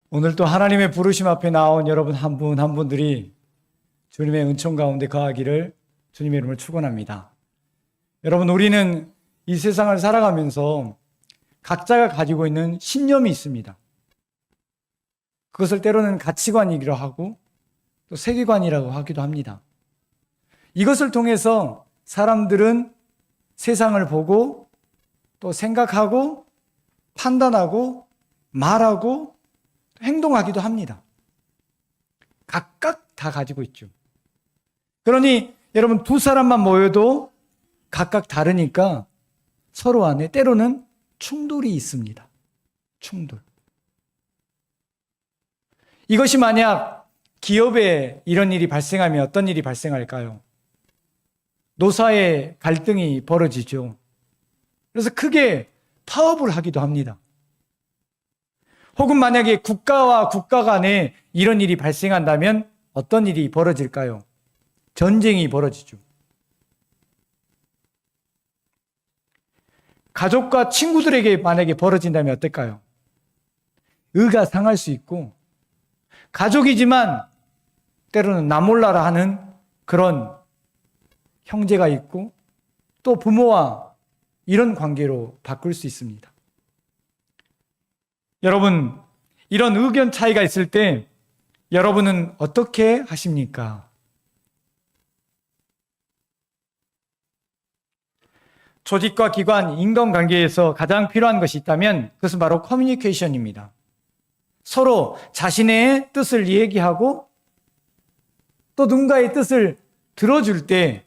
오늘 또 하나님의 부르심 앞에 나온 여러분 한 분 한 분들이 주님의 은총 가운데 거하기를 주님의 이름으로 축원합니다. 여러분, 우리는 이 세상을 살아가면서 각자가 가지고 있는 신념이 있습니다. 그것을 때로는 가치관이기도 하고 또 세계관이라고 하기도 합니다. 이것을 통해서 사람들은 세상을 보고 또 생각하고 판단하고 말하고 행동하기도 합니다. 각각 다 가지고 있죠. 그러니 여러분, 두 사람만 모여도 각각 다르니까 서로 안에 때로는 충돌이 있습니다. 충돌. 이것이 만약 기업에 이런 일이 발생하면 어떤 일이 발생할까요? 노사의 갈등이 벌어지죠. 그래서 크게 파업을 하기도 합니다. 혹은 만약에 국가와 국가 간에 이런 일이 발생한다면 어떤 일이 벌어질까요? 전쟁이 벌어지죠. 가족과 친구들에게 만약에 벌어진다면 어떨까요? 의가 상할 수 있고, 가족이지만 때로는 나 몰라라 하는 그런 형제가 있고, 또 부모와 이런 관계로 바꿀 수 있습니다. 여러분, 이런 의견 차이가 있을 때 여러분은 어떻게 하십니까? 조직과 기관, 인간관계에서 가장 필요한 것이 있다면 그것은 바로 커뮤니케이션입니다. 서로 자신의 뜻을 얘기하고 또 누군가의 뜻을 들어줄 때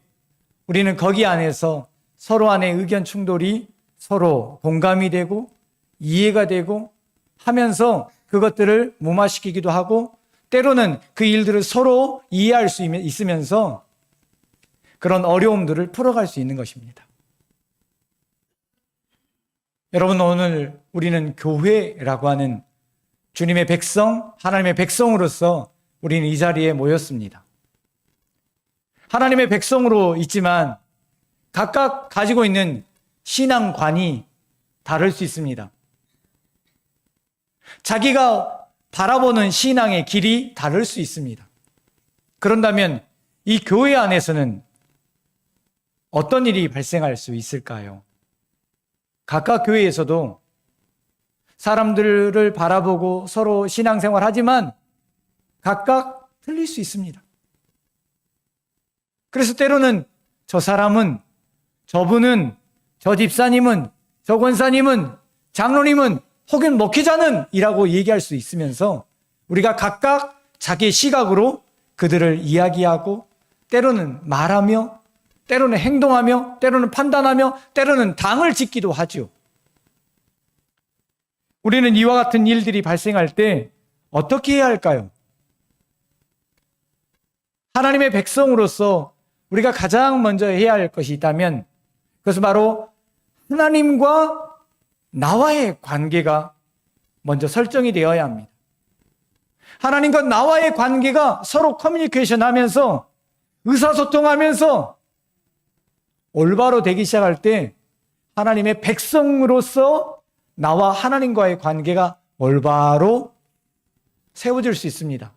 우리는 거기 안에서 서로 안의 의견 충돌이 서로 공감이 되고 이해가 되고 하면서 그것들을 무마시키기도 하고, 때로는 그 일들을 서로 이해할 수 있으면서 그런 어려움들을 풀어갈 수 있는 것입니다. 여러분, 오늘 우리는 교회라고 하는 주님의 백성, 하나님의 백성으로서 우리는 이 자리에 모였습니다. 하나님의 백성으로 있지만 각각 가지고 있는 신앙관이 다를 수 있습니다. 자기가 바라보는 신앙의 길이 다를 수 있습니다. 그런다면 이 교회 안에서는 어떤 일이 발생할 수 있을까요? 각각 교회에서도 사람들을 바라보고 서로 신앙생활 하지만 각각 틀릴 수 있습니다. 그래서 때로는 저 사람은, 저분은, 저 집사님은, 저 권사님은, 장로님은, 혹은 목회자는 이라고 얘기할 수 있으면서 우리가 각각 자기의 시각으로 그들을 이야기하고 때로는 말하며 때로는 행동하며 때로는 판단하며 때로는 당을 짓기도 하죠. 우리는 이와 같은 일들이 발생할 때 어떻게 해야 할까요? 하나님의 백성으로서 우리가 가장 먼저 해야 할 것이 있다면 그것은 바로 하나님과 나와의 관계가 먼저 설정이 되어야 합니다. 하나님과 나와의 관계가 서로 커뮤니케이션 하면서 의사소통하면서 올바로 되기 시작할 때 하나님의 백성으로서 나와 하나님과의 관계가 올바로 세워질 수 있습니다.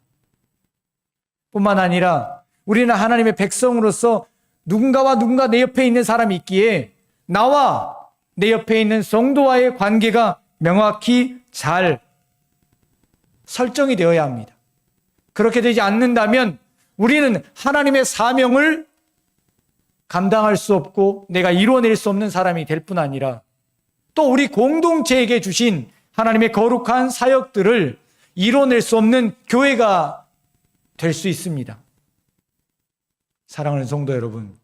뿐만 아니라 우리는 하나님의 백성으로서 누군가와 누군가 내 옆에 있는 사람이 있기에 나와 내 옆에 있는 성도와의 관계가 명확히 잘 설정이 되어야 합니다. 그렇게 되지 않는다면 우리는 하나님의 사명을 감당할 수 없고 내가 이루어낼 수 없는 사람이 될 뿐 아니라 또 우리 공동체에게 주신 하나님의 거룩한 사역들을 이루어낼 수 없는 교회가 될 수 있습니다. 사랑하는 성도 여러분,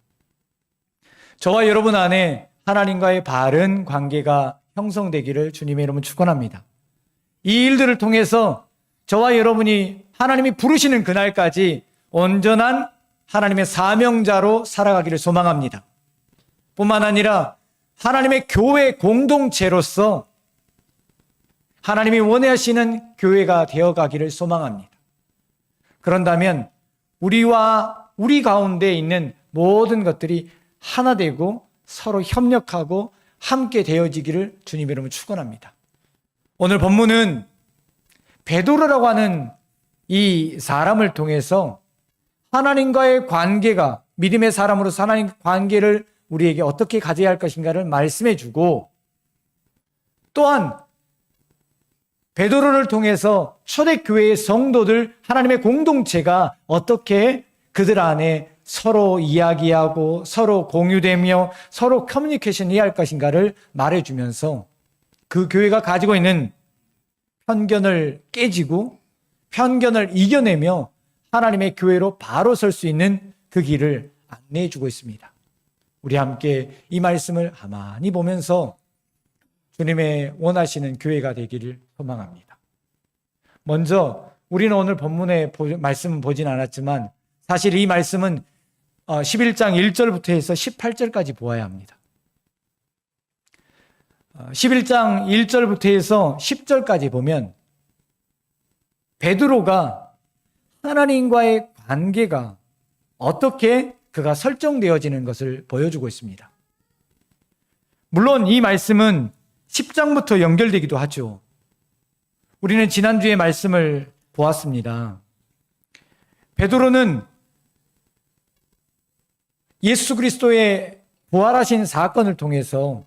저와 여러분 안에 하나님과의 바른 관계가 형성되기를 주님의 이름으로 축원합니다. 이 일들을 통해서 저와 여러분이 하나님이 부르시는 그날까지 온전한 하나님의 사명자로 살아가기를 소망합니다. 뿐만 아니라 하나님의 교회 공동체로서 하나님이 원하시는 교회가 되어가기를 소망합니다. 그런다면 우리와 우리 가운데 있는 모든 것들이 하나 되고 서로 협력하고 함께 되어지기를 주님의 이름으로 축원합니다. 오늘 본문은 베드로라고 하는 이 사람을 통해서 하나님과의 관계가, 믿음의 사람으로서 하나님과 관계를 우리에게 어떻게 가져야 할 것인가를 말씀해 주고, 또한 베드로를 통해서 초대교회의 성도들, 하나님의 공동체가 어떻게 그들 안에 서로 이야기하고 서로 공유되며 서로 커뮤니케이션 해야 할 것인가를 말해주면서 그 교회가 가지고 있는 편견을 깨지고 편견을 이겨내며 하나님의 교회로 바로 설 수 있는 그 길을 안내해 주고 있습니다. 우리 함께 이 말씀을 가만히 보면서 주님의 원하시는 교회가 되기를 소망합니다. 먼저 우리는 오늘 본문의 말씀은 보진 않았지만 사실 이 말씀은 11장 1절부터 해서 18절까지 보아야 합니다. 11장 1절부터 해서 10절까지 보면 베드로가 하나님과의 관계가 어떻게 그가 설정되어지는 것을 보여주고 있습니다. 물론 이 말씀은 10장부터 연결되기도 하죠. 우리는 지난주에 말씀을 보았습니다. 베드로는 예수 그리스도의 부활하신 사건을 통해서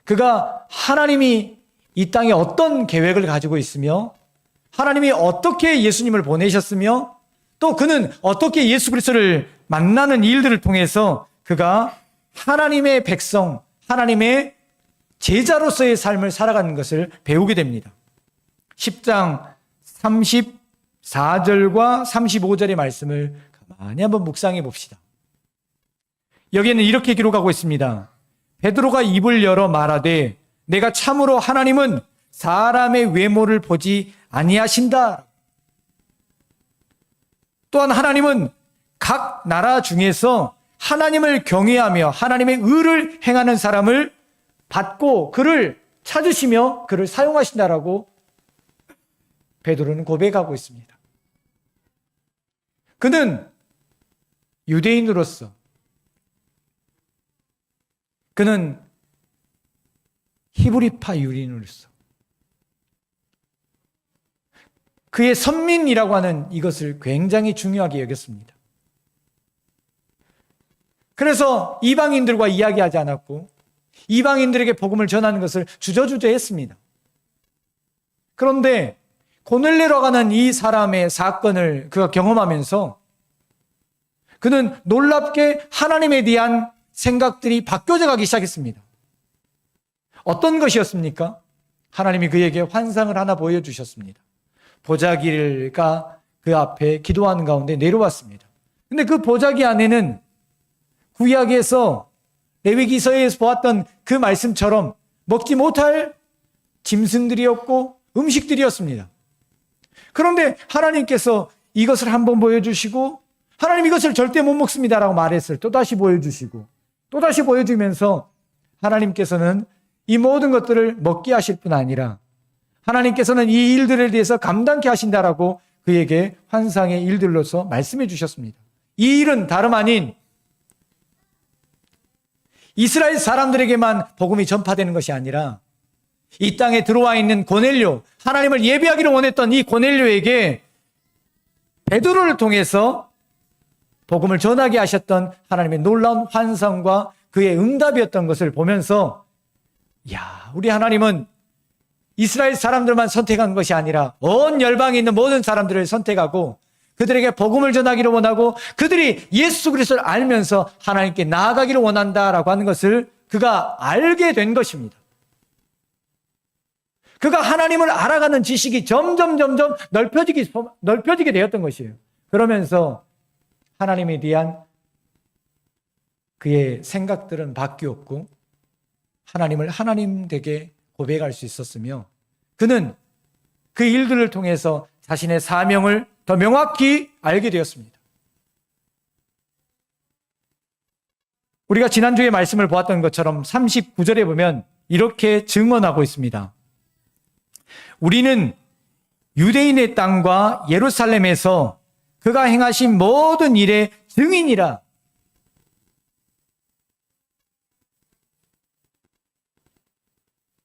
그가 하나님이 이 땅에 어떤 계획을 가지고 있으며 하나님이 어떻게 예수님을 보내셨으며 또 그는 어떻게 예수 그리스도를 만나는 일들을 통해서 그가 하나님의 백성, 하나님의 제자로서의 삶을 살아가는 것을 배우게 됩니다. 10장 34절과 35절의 말씀을 가만히 한번 묵상해 봅시다. 여기에는 이렇게 기록하고 있습니다. 베드로가 입을 열어 말하되 내가 참으로 하나님은 사람의 외모를 보지 아니하신다. 또한 하나님은 각 나라 중에서 하나님을 경외하며 하나님의 의를 행하는 사람을 받고 그를 찾으시며 그를 사용하신다라고 베드로는 고백하고 있습니다. 그는 유대인으로서 그는 히브리파 유대인으로서 그의 선민이라고 하는 이것을 굉장히 중요하게 여겼습니다. 그래서 이방인들과 이야기하지 않았고 이방인들에게 복음을 전하는 것을 주저주저 했습니다. 그런데 고넬료라고 하는 이 사람의 사건을 그가 경험하면서 그는 놀랍게 하나님에 대한 생각들이 바뀌어져 가기 시작했습니다. 어떤 것이었습니까? 하나님이 그에게 환상을 하나 보여주셨습니다. 보자기가 그 앞에 기도하는 가운데 내려왔습니다. 근데 그 보자기 안에는 구약에서 레위기서에서 보았던 그 말씀처럼 먹지 못할 짐승들이었고 음식들이었습니다. 그런데 하나님께서 이것을 한번 보여주시고 하나님 이것을 절대 못 먹습니다라고 말했을 때 또다시 보여주시고 또다시 보여주면서 하나님께서는 이 모든 것들을 먹게 하실 뿐 아니라 하나님께서는 이 일들에 대해서 감당케 하신다라고 그에게 환상의 일들로서 말씀해 주셨습니다. 이 일은 다름 아닌 이스라엘 사람들에게만 복음이 전파되는 것이 아니라 이 땅에 들어와 있는 고넬료, 하나님을 예배하기를 원했던 이 고넬료에게 베드로를 통해서 복음을 전하게 하셨던 하나님의 놀라운 환상과 그의 응답이었던 것을 보면서 우리 하나님은 이스라엘 사람들만 선택한 것이 아니라 온 열방에 있는 모든 사람들을 선택하고 그들에게 복음을 전하기를 원하고 그들이 예수 그리스도를 알면서 하나님께 나아가기를 원한다라고 하는 것을 그가 알게 된 것입니다. 그가 하나님을 알아가는 지식이 점점 넓혀지게 되었던 것이에요. 그러면서 하나님에 대한 그의 생각들은 바뀌었고 하나님을 하나님 되게 고백할 수 있었으며 그는 그 일들을 통해서 자신의 사명을 더 명확히 알게 되었습니다. 우리가 지난주에 말씀을 보았던 것처럼 39절에 보면 이렇게 증언하고 있습니다. 우리는 유대인의 땅과 예루살렘에서 그가 행하신 모든 일의 증인이라.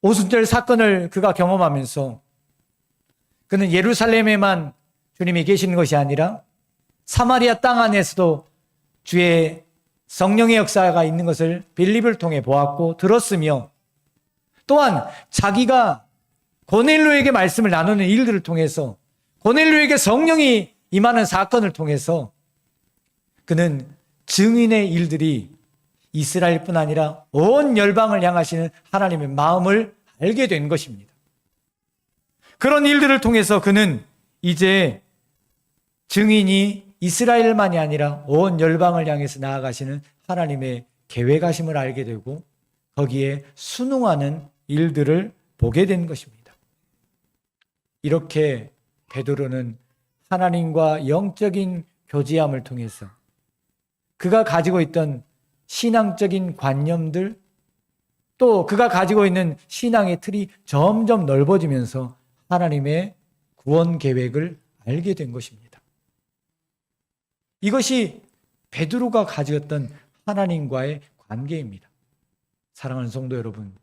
오순절 사건을 그가 경험하면서 그는 예루살렘에만 주님이 계시는 것이 아니라 사마리아 땅 안에서도 주의 성령의 역사가 있는 것을 빌립을 통해 보았고 들었으며, 또한 자기가 고넬료에게 말씀을 나누는 일들을 통해서, 고넬료에게 성령이 임하는 사건을 통해서 그는 증인의 일들이 이스라엘뿐 아니라 온 열방을 향하시는 하나님의 마음을 알게 된 것입니다. 그런 일들을 통해서 그는 이제 증인이 이스라엘만이 아니라 온 열방을 향해서 나아가시는 하나님의 계획하심을 알게 되고 거기에 순응하는 일들을 보게 된 것입니다. 이렇게 베드로는 하나님과 영적인 교제함을 통해서 그가 가지고 있던 신앙적인 관념들, 또 그가 가지고 있는 신앙의 틀이 점점 넓어지면서 하나님의 구원 계획을 알게 된 것입니다. 이것이 베드로가 가졌던 하나님과의 관계입니다. 사랑하는 성도 여러분,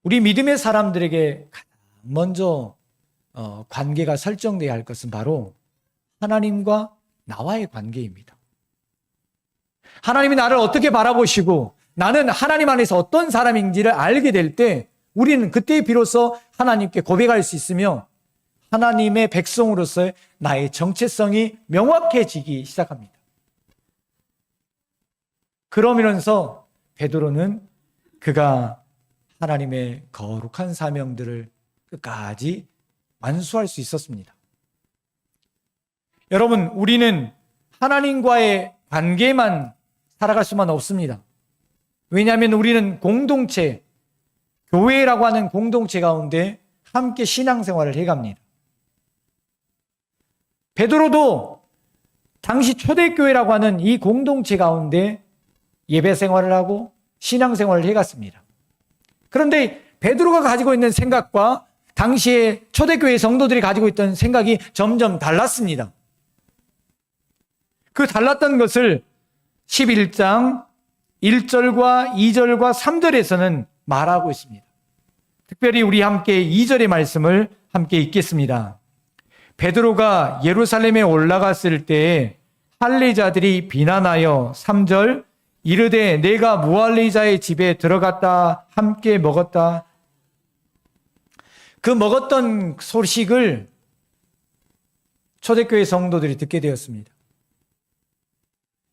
우리 믿음의 사람들에게 가장 먼저 관계가 설정되어야 할 것은 바로 하나님과 나와의 관계입니다. 하나님이 나를 어떻게 바라보시고 나는 하나님 안에서 어떤 사람인지를 알게 될 때 우리는 그때 비로소 하나님께 고백할 수 있으며 하나님의 백성으로서의 나의 정체성이 명확해지기 시작합니다. 그러면서 베드로는 그가 하나님의 거룩한 사명들을 끝까지 완수할 수 있었습니다. 여러분, 우리는 하나님과의 관계만 살아갈 수만 없습니다. 왜냐하면 우리는 공동체, 교회라고 하는 공동체 가운데 함께 신앙생활을 해갑니다. 베드로도 당시 초대교회라고 하는 이 공동체 가운데 예배생활을 하고 신앙생활을 해갔습니다. 그런데 베드로가 가지고 있는 생각과 당시에 초대교회 성도들이 가지고 있던 생각이 점점 달랐습니다. 그 달랐던 것을 11장 1절과 2절과 3절에서는 말하고 있습니다. 특별히 우리 함께 2절의 말씀을 함께 읽겠습니다. 베드로가 예루살렘에 올라갔을 때에 할례자들이 비난하여 3절 이르되 내가 무할례자의 집에 들어갔다 함께 먹었다. 그 먹었던 소식을 초대교회 성도들이 듣게 되었습니다.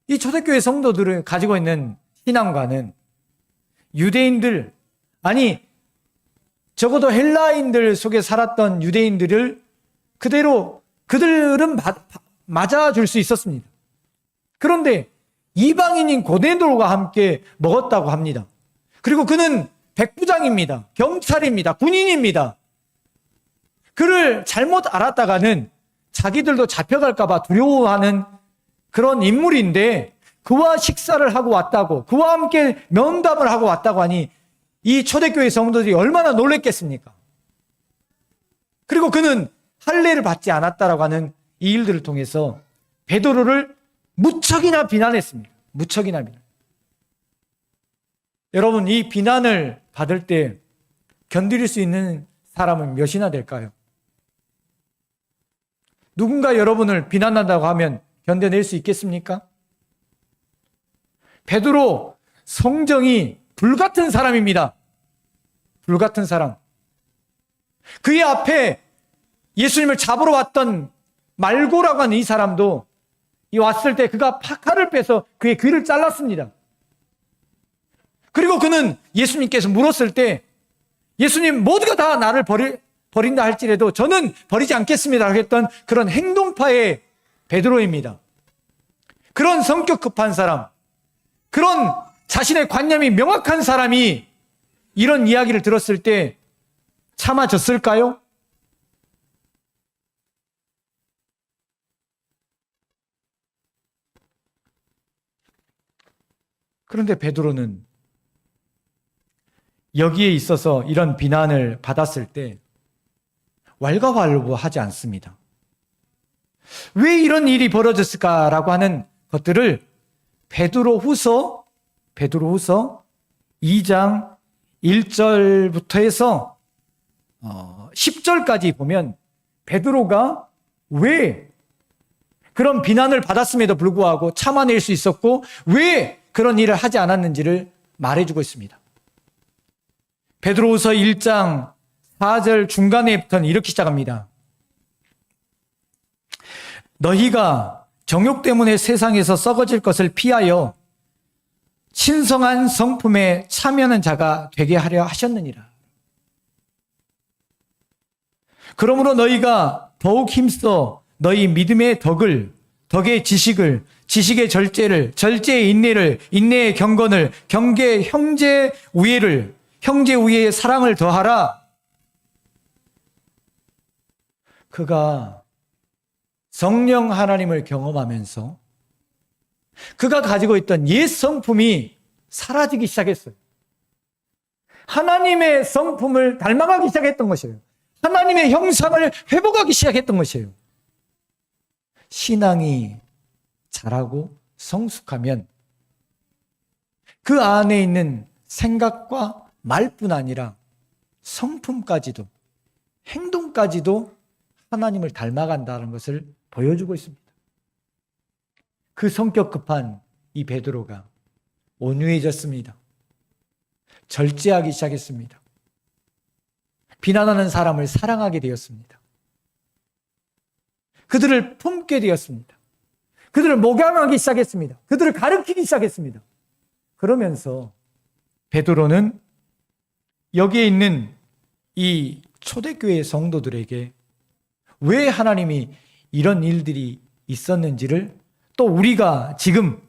이 초대교회 성도들을 가지고 있는 신앙과는 유대인들, 아니 적어도 헬라인들 속에 살았던 유대인들을 그대로 그들은 맞아줄 수 있었습니다. 그런데 이방인인 고넬료가 함께 먹었다고 합니다. 그리고 그는 백부장입니다. 경찰입니다. 군인입니다. 그를 잘못 알았다가는 자기들도 잡혀갈까 봐 두려워하는 그런 인물인데 그와 식사를 하고 왔다고, 그와 함께 면담을 하고 왔다고 하니 이 초대교회 성도들이 얼마나 놀랬겠습니까? 그리고 그는 할례를 받지 않았다라고 하는 이 일들을 통해서 베드로를 무척이나 비난했습니다. 무척이나 비난. 여러분, 이 비난을 받을 때 견딜 수 있는 사람은 몇이나 될까요? 누군가 여러분을 비난한다고 하면 견뎌낼 수 있겠습니까? 베드로 성정이 불같은 사람입니다. 불같은 사람. 그의 앞에 예수님을 잡으러 왔던 말고라고 하는 이 사람도 이 왔을 때 그가 칼을 빼서 그의 귀를 잘랐습니다. 그리고 그는 예수님께서 물었을 때 예수님 모두가 다 나를 버린다 할지라도 저는 버리지 않겠습니다 했던 그런 행동파의 베드로입니다. 그런 성격 급한 사람, 그런 자신의 관념이 명확한 사람이 이런 이야기를 들었을 때 참아줬을까요? 그런데 베드로는 여기에 있어서 이런 비난을 받았을 때 왈가왈부하지 않습니다. 왜 이런 일이 벌어졌을까라고 하는 것들을 베드로후서 2장 1절부터 해서 10절까지 보면 베드로가 왜 그런 비난을 받았음에도 불구하고 참아낼 수 있었고 왜 그런 일을 하지 않았는지를 말해주고 있습니다. 베드로후서 1장 4절 중간에부터는 이렇게 시작합니다. 너희가 정욕 때문에 세상에서 썩어질 것을 피하여 신성한 성품에 참여하는 자가 되게 하려 하셨느니라. 그러므로 너희가 더욱 힘써 너희 믿음의 덕의 지식을, 지식의 절제를, 절제의 인내를, 인내의 경건을, 경계의 형제 우애를, 형제 우애의 사랑을 더하라. 그가 성령 하나님을 경험하면서 그가 가지고 있던 옛 성품이 사라지기 시작했어요. 하나님의 성품을 닮아가기 시작했던 것이에요. 하나님의 형상을 회복하기 시작했던 것이에요. 신앙이 자라고 성숙하면 그 안에 있는 생각과 말뿐 아니라 성품까지도, 행동까지도 하나님을 닮아간다는 것을 보여주고 있습니다. 그 성격 급한 이 베드로가 온유해졌습니다. 절제하기 시작했습니다. 비난하는 사람을 사랑하게 되었습니다. 그들을 품게 되었습니다. 그들을 목양하기 시작했습니다. 그들을 가르치기 시작했습니다. 그러면서 베드로는 여기에 있는 이 초대교회 성도들에게 왜 하나님이 이런 일들이 있었는지를 또 우리가 지금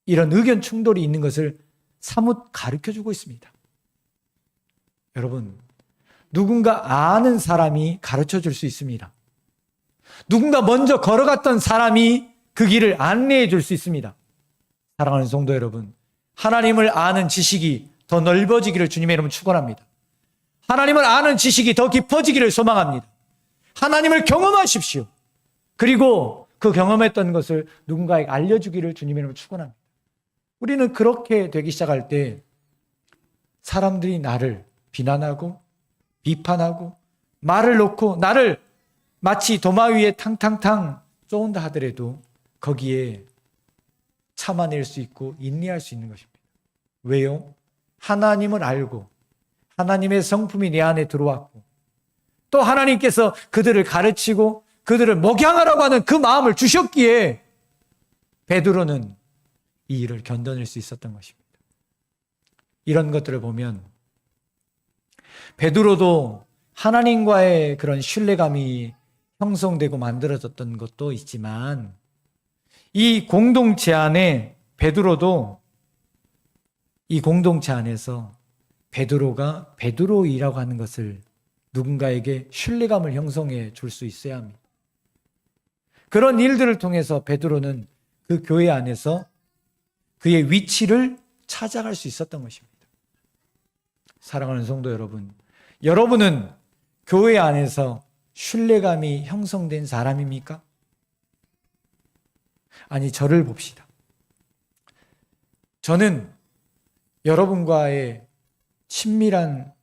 이런 의견 충돌이 있는 것을 사뭇 가르쳐주고 있습니다. 여러분, 누군가 아는 사람이 가르쳐줄 수 있습니다. 누군가 먼저 걸어갔던 사람이 그 길을 안내해 줄 수 있습니다. 사랑하는 성도 여러분, 하나님을 아는 지식이 더 넓어지기를 주님의 이름으로 축원합니다. 하나님을 아는 지식이 더 깊어지기를 소망합니다. 하나님을 경험하십시오. 그리고 그 경험했던 것을 누군가에게 알려주기를 주님의 이름으로 축원합니다. 우리는 그렇게 되기 시작할 때 사람들이 나를 비난하고 비판하고 말을 놓고 나를 마치 도마 위에 탕탕탕 쏘은다 하더라도 거기에 참아낼 수 있고 인내할 수 있는 것입니다. 왜요? 하나님을 알고 하나님의 성품이 내 안에 들어왔고 또 하나님께서 그들을 가르치고 그들을 목양하라고 하는 그 마음을 주셨기에 베드로는 이 일을 견뎌낼 수 있었던 것입니다. 이런 것들을 보면 베드로도 하나님과의 그런 신뢰감이 형성되고 만들어졌던 것도 있지만 이 공동체 안에 베드로도 이 공동체 안에서 베드로가 베드로이라고 하는 것을 누군가에게 신뢰감을 형성해 줄 수 있어야 합니다. 그런 일들을 통해서 베드로는 그 교회 안에서 그의 위치를 찾아갈 수 있었던 것입니다. 사랑하는 성도 여러분, 여러분은 교회 안에서 신뢰감이 형성된 사람입니까? 아니, 저를 봅시다. 저는 여러분과의 친밀한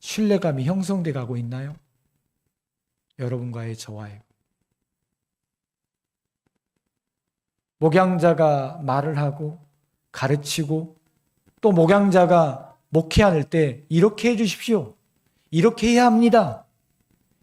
신뢰감이 형성돼 가고 있나요? 여러분과의 저와의. 목양자가 말을 하고 가르치고 또 목양자가 목회할 때 이렇게 해 주십시오. 이렇게 해야 합니다.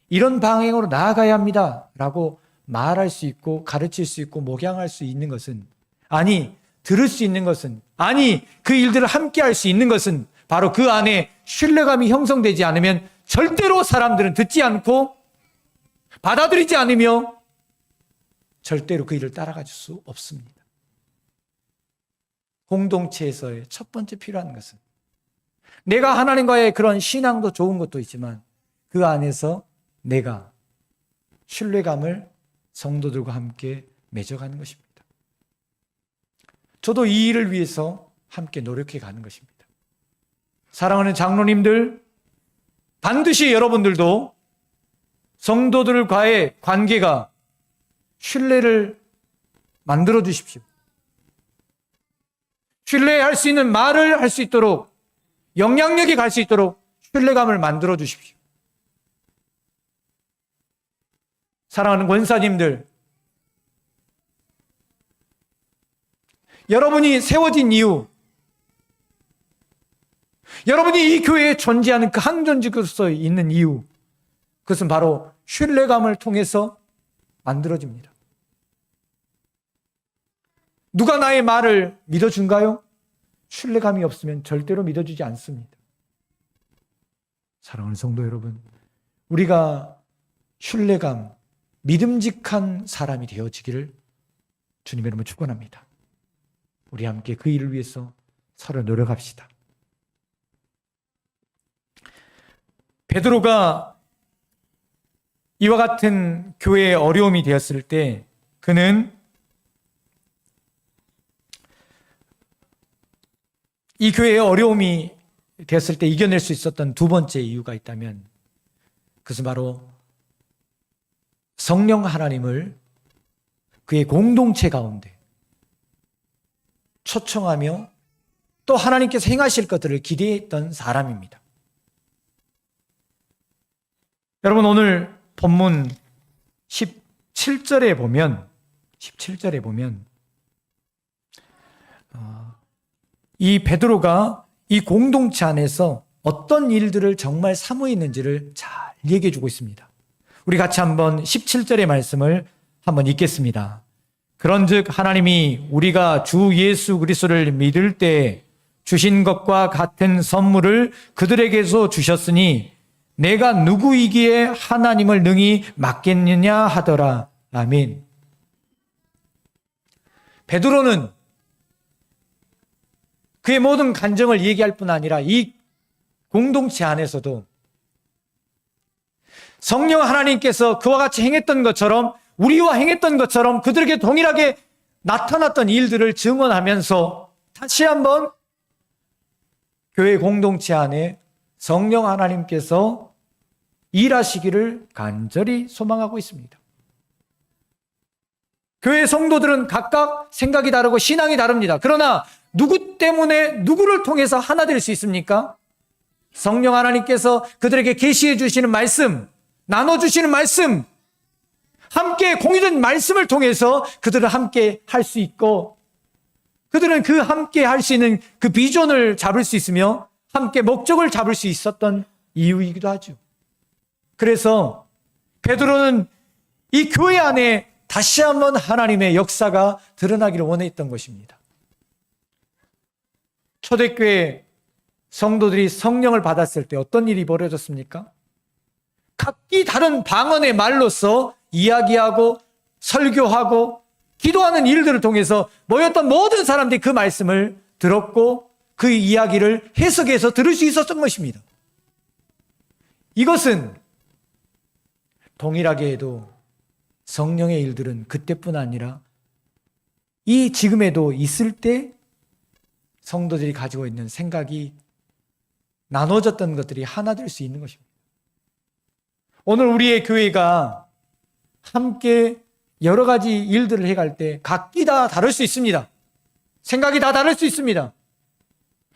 이런 방향으로 나아가야 합니다. 라고 말할 수 있고 가르칠 수 있고 목양할 수 있는 것은, 아니 들을 수 있는 것은, 아니 그 일들을 함께 할 수 있는 것은 바로 그 안에 신뢰감이 형성되지 않으면 절대로 사람들은 듣지 않고 받아들이지 않으며 절대로 그 일을 따라가 줄 수 없습니다. 공동체에서의 첫 번째 필요한 것은 내가 하나님과의 그런 신앙도 좋은 것도 있지만 그 안에서 내가 신뢰감을 성도들과 함께 맺어가는 것입니다. 저도 이 일을 위해서 함께 노력해 가는 것입니다. 사랑하는 장로님들, 반드시 여러분들도 성도들과의 관계가 신뢰를 만들어 주십시오. 신뢰할 수 있는 말을 할 수 있도록, 영향력이 갈 수 있도록 신뢰감을 만들어 주십시오. 사랑하는 권사님들, 여러분이 세워진 이유, 여러분이 이 교회에 존재하는 그 항존직으로서 있는 이유, 그것은 바로 신뢰감을 통해서 만들어집니다. 누가 나의 말을 믿어준가요? 신뢰감이 없으면 절대로 믿어주지 않습니다. 사랑하는 성도 여러분, 우리가 신뢰감, 믿음직한 사람이 되어지기를 주님의 이름으로 축원합니다. 우리 함께 그 일을 위해서 서로 노력합시다. 베드로가 이와 같은 교회의 어려움이 되었을 때 그는 이 교회의 어려움이 되었을 때 이겨낼 수 있었던 두 번째 이유가 있다면 그것은 바로 성령 하나님을 그의 공동체 가운데 초청하며 또 하나님께서 행하실 것들을 기대했던 사람입니다. 여러분, 오늘 본문 17절에 보면 이 베드로가 이 공동체 안에서 어떤 일들을 정말 사모했는지를 잘 얘기해 주고 있습니다. 우리 같이 한번 17절의 말씀을 한번 읽겠습니다. 그런즉 하나님이 우리가 주 예수 그리스도를 믿을 때 주신 것과 같은 선물을 그들에게서 주셨으니 내가 누구이기에 하나님을 능히 맡겠느냐 하더라. 아멘. 베드로는 그의 모든 간증을 얘기할 뿐 아니라 이 공동체 안에서도 성령 하나님께서 그와 같이 행했던 것처럼 우리와 행했던 것처럼 그들에게 동일하게 나타났던 일들을 증언하면서 다시 한번 교회 공동체 안에 성령 하나님께서 일하시기를 간절히 소망하고 있습니다. 교회 성도들은 각각 생각이 다르고 신앙이 다릅니다. 그러나 누구 때문에 누구를 통해서 하나 될 수 있습니까? 성령 하나님께서 그들에게 계시해 주시는 말씀, 나눠주시는 말씀, 함께 공유된 말씀을 통해서 그들을 함께 할 수 있고 그들은 그 함께 할 수 있는 그 비전을 잡을 수 있으며 함께 목적을 잡을 수 있었던 이유이기도 하죠. 그래서 베드로는 이 교회 안에 다시 한번 하나님의 역사가 드러나기를 원했던 것입니다. 초대교회 성도들이 성령을 받았을 때 어떤 일이 벌어졌습니까? 각기 다른 방언의 말로서 이야기하고 설교하고 기도하는 일들을 통해서 모였던 모든 사람들이 그 말씀을 들었고 그 이야기를 해석해서 들을 수 있었던 것입니다. 이것은 동일하게 해도 성령의 일들은 그때뿐 아니라 이 지금에도 있을 때 성도들이 가지고 있는 생각이 나눠졌던 것들이 하나 될 수 있는 것입니다. 오늘 우리의 교회가 함께 여러 가지 일들을 해갈 때 각기 다 다를 수 있습니다. 생각이 다 다를 수 있습니다.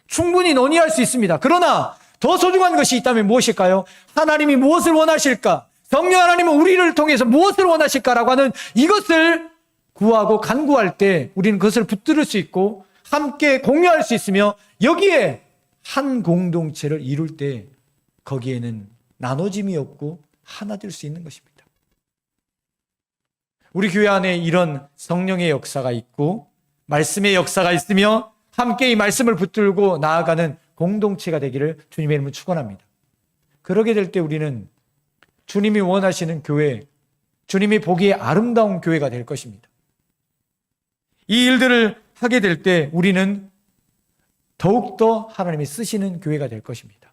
충분히 논의할 수 있습니다. 그러나 더 소중한 것이 있다면 무엇일까요? 하나님이 무엇을 원하실까? 성령 하나님은 우리를 통해서 무엇을 원하실까라고 하는 이것을 구하고 간구할 때 우리는 그것을 붙들을 수 있고 함께 공유할 수 있으며 여기에 한 공동체를 이룰 때 거기에는 나눠짐이 없고 하나 될 수 있는 것입니다. 우리 교회 안에 이런 성령의 역사가 있고 말씀의 역사가 있으며 함께 이 말씀을 붙들고 나아가는 공동체가 되기를 주님의 이름으로 축원합니다. 그러게 될 때 우리는 주님이 원하시는 교회, 주님이 보기에 아름다운 교회가 될 것입니다. 이 일들을 하게 될 때 우리는 더욱더 하나님이 쓰시는 교회가 될 것입니다.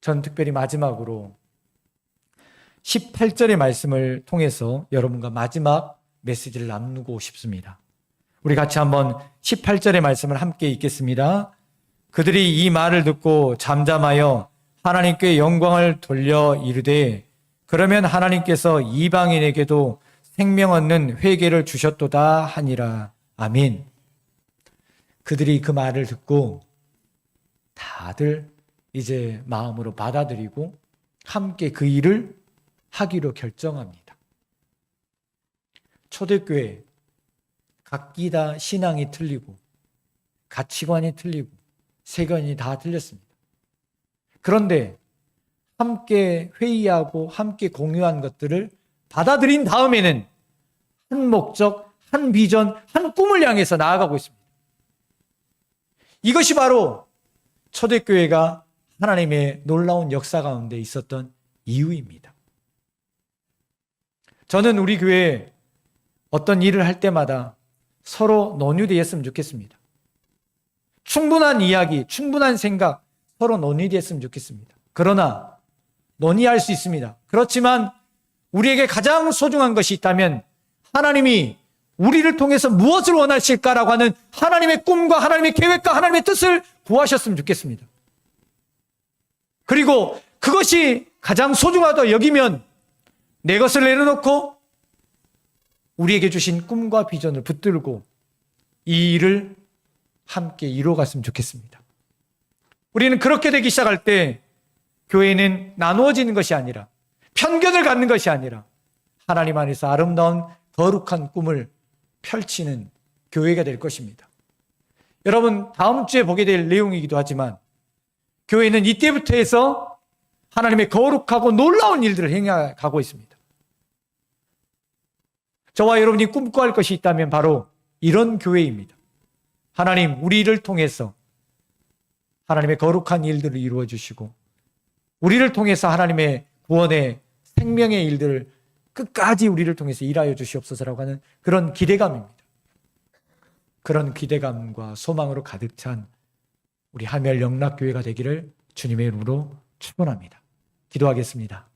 전 특별히 마지막으로 18절의 말씀을 통해서 여러분과 마지막 메시지를 나누고 싶습니다. 우리 같이 한번 18절의 말씀을 함께 읽겠습니다. 그들이 이 말을 듣고 잠잠하여 하나님께 영광을 돌려 이르되 그러면 하나님께서 이방인에게도 생명 얻는 회개를 주셨도다 하니라. 아멘. 그들이 그 말을 듣고 다들 이제 마음으로 받아들이고 함께 그 일을 하기로 결정합니다. 초대교회 각기 다 신앙이 틀리고 가치관이 틀리고 세견이 다 틀렸습니다. 그런데 함께 회의하고 함께 공유한 것들을 받아들인 다음에는 한 목적, 한 비전, 한 꿈을 향해서 나아가고 있습니다. 이것이 바로 초대교회가 하나님의 놀라운 역사 가운데 있었던 이유입니다. 저는 우리 교회에 어떤 일을 할 때마다 서로 논의되었으면 좋겠습니다. 충분한 이야기, 충분한 생각 서로 논의되었으면 좋겠습니다. 그러나 논의할 수 있습니다. 그렇지만 우리에게 가장 소중한 것이 있다면 하나님이 우리를 통해서 무엇을 원하실까라고 하는 하나님의 꿈과 하나님의 계획과 하나님의 뜻을 구하셨으면 좋겠습니다. 그리고 그것이 가장 소중하다 여기면 내 것을 내려놓고 우리에게 주신 꿈과 비전을 붙들고 이 일을 함께 이루어갔으면 좋겠습니다. 우리는 그렇게 되기 시작할 때 교회는 나누어지는 것이 아니라 편견을 갖는 것이 아니라 하나님 안에서 아름다운 거룩한 꿈을 펼치는 교회가 될 것입니다. 여러분, 다음 주에 보게 될 내용이기도 하지만 교회는 이때부터 해서 하나님의 거룩하고 놀라운 일들을 행해가고 있습니다. 저와 여러분이 꿈꿔야 할 것이 있다면 바로 이런 교회입니다. 하나님, 우리를 통해서 하나님의 거룩한 일들을 이루어 주시고 우리를 통해서 하나님의 구원의 생명의 일들을 끝까지 우리를 통해서 일하여 주시옵소서라고 하는 그런 기대감입니다. 그런 기대감과 소망으로 가득 찬 우리 하멜 영락교회가 되기를 주님의 이름으로 축원합니다. 기도하겠습니다.